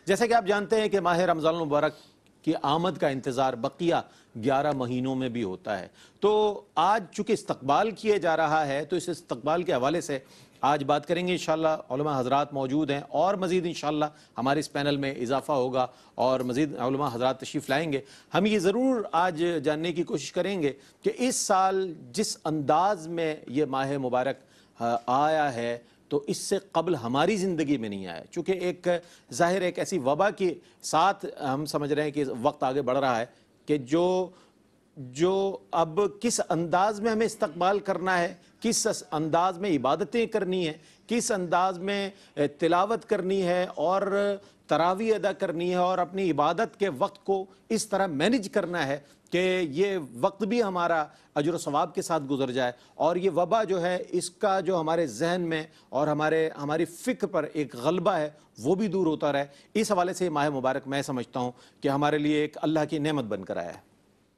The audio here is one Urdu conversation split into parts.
جیسا کہ آپ جانتے ہیں کہ ماہ رمضان المبارک کی آمد کا انتظار بقیہ 11 مہینوں میں بھی ہوتا ہے، تو آج چونکہ استقبال کیا جا رہا ہے تو اس استقبال کے حوالے سے آج بات کریں گے انشاءاللہ۔ علماء حضرات موجود ہیں اور مزید انشاءاللہ ہمارے اس پینل میں اضافہ ہوگا اور مزید علماء حضرات تشریف لائیں گے۔ ہم یہ ضرور آج جاننے کی کوشش کریں گے کہ اس سال جس انداز میں یہ ماہ مبارک آیا ہے تو اس سے قبل ہماری زندگی میں نہیں آیا، چونکہ ایک ظاہر ایک ایسی وبا کے ساتھ ہم سمجھ رہے ہیں کہ وقت آگے بڑھ رہا ہے کہ جو اب کس انداز میں ہمیں استقبال کرنا ہے، کس انداز میں عبادتیں کرنی ہیں، کس انداز میں تلاوت کرنی ہے اور تراویح ادا کرنی ہے اور اپنی عبادت کے وقت کو اس طرح مینج کرنا ہے کہ یہ وقت بھی ہمارا اجر و ثواب کے ساتھ گزر جائے اور یہ وبا جو ہے اس کا جو ہمارے ذہن میں اور ہماری فکر پر ایک غلبہ ہے وہ بھی دور ہوتا رہے۔ اس حوالے سے ماہ مبارک میں سمجھتا ہوں کہ ہمارے لیے ایک اللہ کی نعمت بن کر آیا ہے۔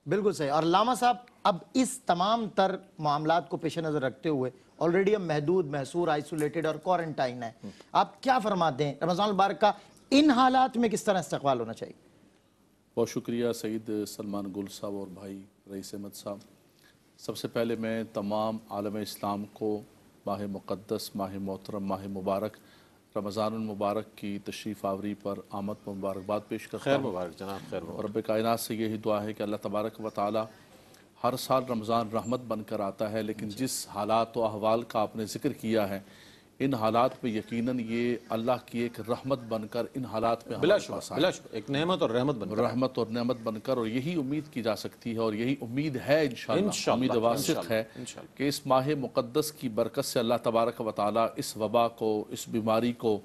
بالکل صحیح۔ اور علامہ صاحب، اب اس تمام تر معاملات کو پیش نظر رکھتے ہوئے آلریڈی ہم محدود، محصور، آئسولیٹڈ اور کوارنٹائن ہیں، آپ کیا فرماتے ہیں رمضان المبارک کا ان حالات میں کس طرح استقبال ہونا چاہیے؟ بہت شکریہ سعید سلمان گل صاحب اور بھائی رئیس احمد صاحب۔ سب سے پہلے میں تمام عالم اسلام کو ماہ مقدس، ماہ محترم، ماہ مبارک رمضان المبارک کی تشریف آوری پر آمد پر مبارکباد پیش کرتا خیر ہوں۔ مبارک جناب، خیر مبارک۔ اور رب کائنات سے یہی دعا ہے کہ اللہ تبارک و تعالی ہر سال رمضان رحمت بن کر آتا ہے، لیکن جس حالات و احوال کا آپ نے ذکر کیا ہے ان حالات پہ یقیناً یہ اللہ کی ایک رحمت بن کر ان حالات میں بلا شبہ ایک نعمت اور رحمت بن کر رحمت اور نعمت بن کر، اور یہی امید کی جا سکتی ہے اور یہی امید ہے انشاءاللہ، امید واسق ہے کہ اس ماہ مقدس کی برکت سے اللہ تبارک و تعالی اس وبا کو، اس بیماری کو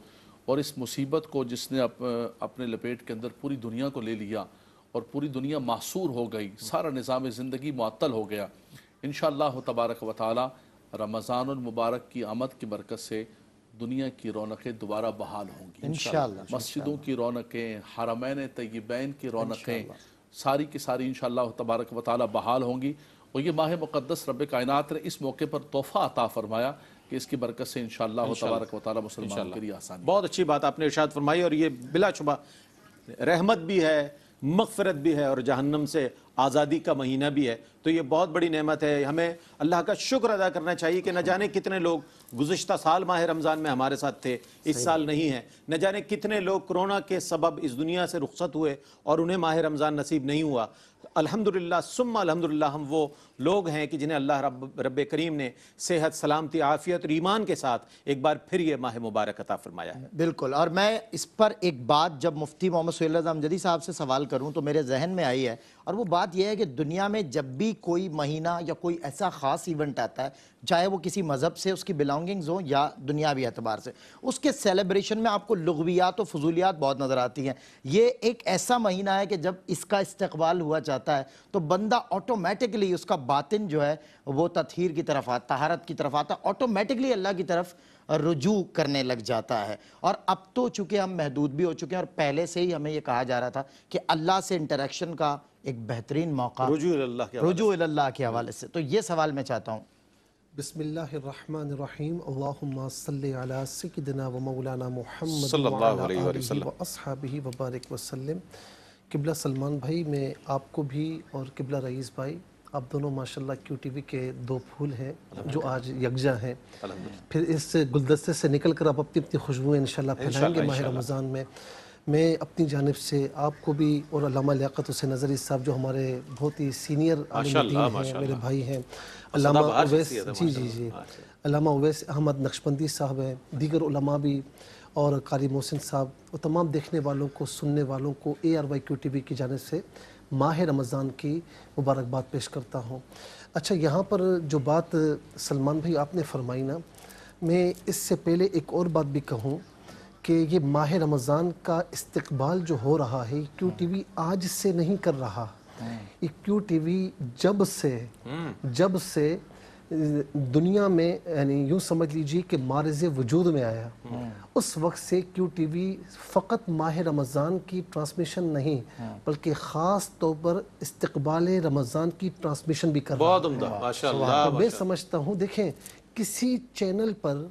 اور اس مصیبت کو جس نے اپنے لپیٹ کے اندر پوری دنیا کو لے لیا اور پوری دنیا محصور ہو گئی، سارا نظام زندگی معطل ہو گیا، انشاءاللہ تبارک و تعالی رمضان المبارک کی آمد کی برکت سے دنیا کی رونقیں دوبارہ بحال ہوں گی انشاءاللہ۔ مسجدوں کی رونقیں، حرمین طیبین کی رونقیں ساری کی ساری انشاءاللہ تبارک و تعالی بحال ہوں گی، اور یہ ماہ مقدس رب کائنات نے اس موقع پر تحفہ عطا فرمایا کہ اس کی برکت سے انشاءاللہ تبارک و تعالی مسلمانوں کے لیے آسانی۔ بہت اچھی بات آپ نے ارشاد فرمائی، اور یہ بلا شبہ رحمت بھی ہے، مغفرت بھی ہے اور جہنم سے آزادی کا مہینہ بھی ہے، تو یہ بہت بڑی نعمت ہے۔ ہمیں اللہ کا شکر ادا کرنا چاہیے کہ نہ جانے کتنے لوگ گزشتہ سال ماہ رمضان میں ہمارے ساتھ تھے، اس سال نہیں ہیں، نہ جانے کتنے لوگ کرونا کے سبب اس دنیا سے رخصت ہوئے اور انہیں ماہ رمضان نصیب نہیں ہوا۔ الحمدللہ ثم الحمدللہ ہم وہ لوگ ہیں کہ جنہیں اللہ رب کریم نے صحت، سلامتی، عافیت اور ایمان کے ساتھ ایک بار پھر یہ ماہ مبارک عطا فرمایا ہے۔ بالکل، اور میں اس پر ایک بات جب مفتی محمد سہیل رضا امجدی صاحب سے سوال کروں تو میرے ذہن میں آئی ہے، اور وہ بات یہ ہے کہ دنیا میں جب بھی کوئی مہینہ یا کوئی ایسا خاص ایونٹ آتا ہے، چاہے وہ کسی مذہب سے اس کی بلانگنگز ہوں یا دنیاوی اعتبار سے، اس کے سیلیبریشن میں آپ کو لغویات و فضولیات بہت نظر آتی ہیں۔ یہ ایک ایسا مہینہ ہے کہ جب اس کا استقبال ہوا جاتا ہے تو بندہ آٹومیٹکلی اس کا باطن جو ہے وہ تطہیر کی طرف آتا، طہارت کی طرف آتا، آٹومیٹکلی اللہ کی طرف رجوع کرنے لگ جاتا ہے۔ اور اب تو چونکہ ہم محدود بھی ہو چکے ہیں اور پہلے سے ہی ہمیں یہ کہا جا رہا تھا کہ اللہ سے انٹریکشن کا ایک بہترین موقع رجوع اللہ کے حوالے سے، تو یہ سوال میں چاہتا ہوں۔ بسم اللہ الرحمن الرحیم، اللہم صلی علی سیدنا و مولانا محمد صلی اللہ علیہ وعلی وسلم آلہ و اصحابہ وبارک وسلم۔ قبلہ سلمان بھائی، میں آپ کو بھی اور قبلہ رئیس بھائی، آپ دونوں ماشاءاللہ کیو ٹی وی کے دو پھول ہیں جو آج یکجا ہیں، پھر اس گلدستے سے نکل کر آپ اپنی اپنی خوشبوئیں انشاءاللہ پھیلائیں گے ماہ رمضان میں۔ میں اپنی جانب سے آپ کو بھی اور علامہ لیاقت حسین نظری صاحب جو ہمارے بہت ہی سینئر عالم دین ہیں، میرے بھائی ہیں، علامہ اویس علامہ اویس احمد نقشبندی صاحب ہیں، دیگر علماء بھی، اور قاری محسن صاحب، اور تمام دیکھنے والوں کو، سننے والوں کو ARY کیو ٹی وی کی جانب سے ماہ رمضان کی مبارکباد پیش کرتا ہوں۔ اچھا، یہاں پر جو بات سلمان بھائی آپ نے فرمائی نا، میں اس سے پہلے ایک اور بات بھی کہوں کہ یہ ماہ رمضان کا استقبال جو ہو رہا ہے کیو ٹی وی آج سے نہیں کر رہا، یہ کیو ٹی وی جب سے دنیا میں، یعنی یوں سمجھ لیجیے کہ مارز وجود میں آیا، اس وقت سے کیو ٹی وی فقط ماہ رمضان کی ٹرانسمیشن نہیں بلکہ خاص طور پر استقبال رمضان کی ٹرانسمیشن بھی کر رہا ہے۔ بہت عمدہ، ماشاءاللہ۔ میں سمجھتا ہوں، دیکھیں، کسی چینل پر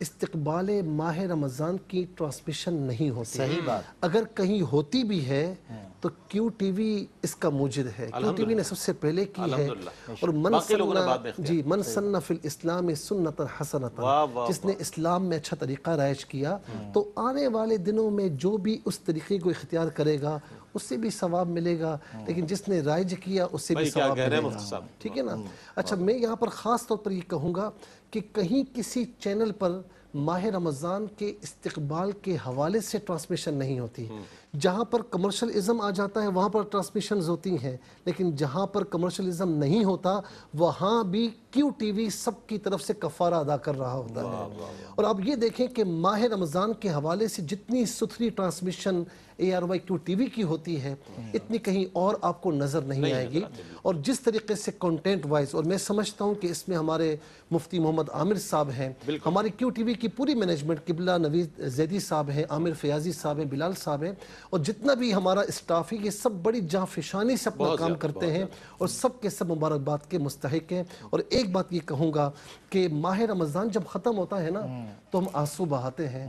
استقبال ماہ رمضان کی ٹرانسمیشن نہیں ہوتی. صحیح بات. اگر کہیں ہوتی بھی ہے تو کیو ٹی وی اس کا موجد ہے. کیو ٹی وی نے سب سے پہلے کی ہے. اور من سن فی الاسلام سنتا حسنتا، جس نے اسلام میں اچھا طریقہ رائج کیا تو آنے والے دنوں میں جو بھی اس طریقے کو اختیار کرے گا اس سے بھی ثواب ملے گا، لیکن جس نے رائج کیا اس سے بھی ثواب ملے گا. ٹھیک ہے نا. اچھا، میں یہاں پر خاص طور پر یہ کہوں گا کہ کہیں کسی چینل پر ماہ رمضان کے استقبال کے حوالے سے ٹرانسمیشن نہیں ہوتی. جہاں پر کمرشلزم آ جاتا ہے وہاں پر ٹرانسمیشنز ہوتی ہیں، لیکن جہاں پر کمرشلزم نہیں ہوتا وہاں بھی کیو ٹی وی سب کی طرف سے کفارہ ادا کر رہا ہوتا ہے. اور آپ یہ دیکھیں کہ ماہ رمضان کے حوالے سے جتنی ستھری ٹرانسمیشن ARY کیو ٹی وی کی ہوتی ہے اتنی کہیں اور آپ کو نظر نہیں آئے گی. اور جس طریقے سے کنٹینٹ وائز، اور میں سمجھتا ہوں کہ اس میں ہمارے مفتی محمد عامر صاحب ہیں، ہماری کیو ٹی وی کی پوری مینجمنٹ، قبلہ نوید زیدی صاحب ہیں، عامر فیاضی صاحب ہیں، بلال صاحب ہیں، اور جتنا بھی ہمارا اسٹاف ہے یہ سب بڑی جانفشانی سے اپنا کام کرتے ہیں اور سب کے سب مبارکباد کے مستحق ہیں. اور ایک بات یہ کہوں گا کہ ماہ رمضان جب ختم ہوتا ہے نا تو ہم آنسو بہاتے ہیں.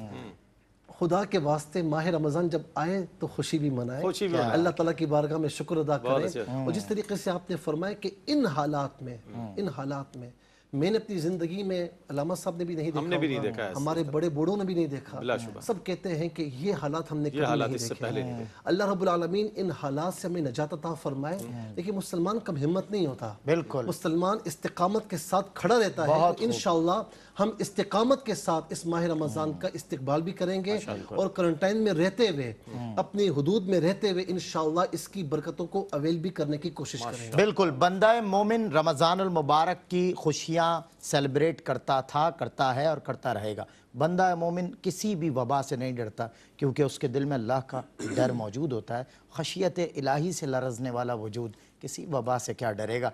خدا کے واسطے ماہ رمضان جب آئے تو خوشی بھی منائے، اللہ تعالیٰ کی بارگاہ میں شکر ادا کریں. اور جس طریقے سے آپ نے فرمایا کہ ان حالات میں میں نے اپنی زندگی میں، علامہ صاحب نے بھی نہیں دیکھا، ہمارے بڑے بوڑھوں نے بھی نہیں دیکھا، سب کہتے ہیں کہ یہ حالات ہم نے کبھی نہیں دیکھے. اللہ رب العالمین ان حالات سے ہمیں نجات عطا فرمائے. لیکن مسلمان کم ہمت نہیں ہوتا، بالکل مسلمان استقامت کے ساتھ کھڑا رہتا ہے. تو انشاءاللہ ہم استقامت کے ساتھ اس ماہ رمضان کا استقبال بھی کریں گے اور کرنٹائن میں رہتے ہوئے، اپنی حدود میں رہتے ہوئے انشاءاللہ اس کی برکتوں کو اویل بھی کرنے کی کوشش کریں گے. بالکل. بندہ مومن رمضان المبارک کی خوشیاں سیلیبریٹ کرتا تھا، کرتا ہے اور کرتا رہے گا. بندہ مومن کسی بھی وبا سے نہیں ڈرتا کیونکہ اس کے دل میں اللہ کا ڈر موجود ہوتا ہے. خشیت الہی سے لرزنے والا وجود کسی وبا سے کیا ڈرے گا.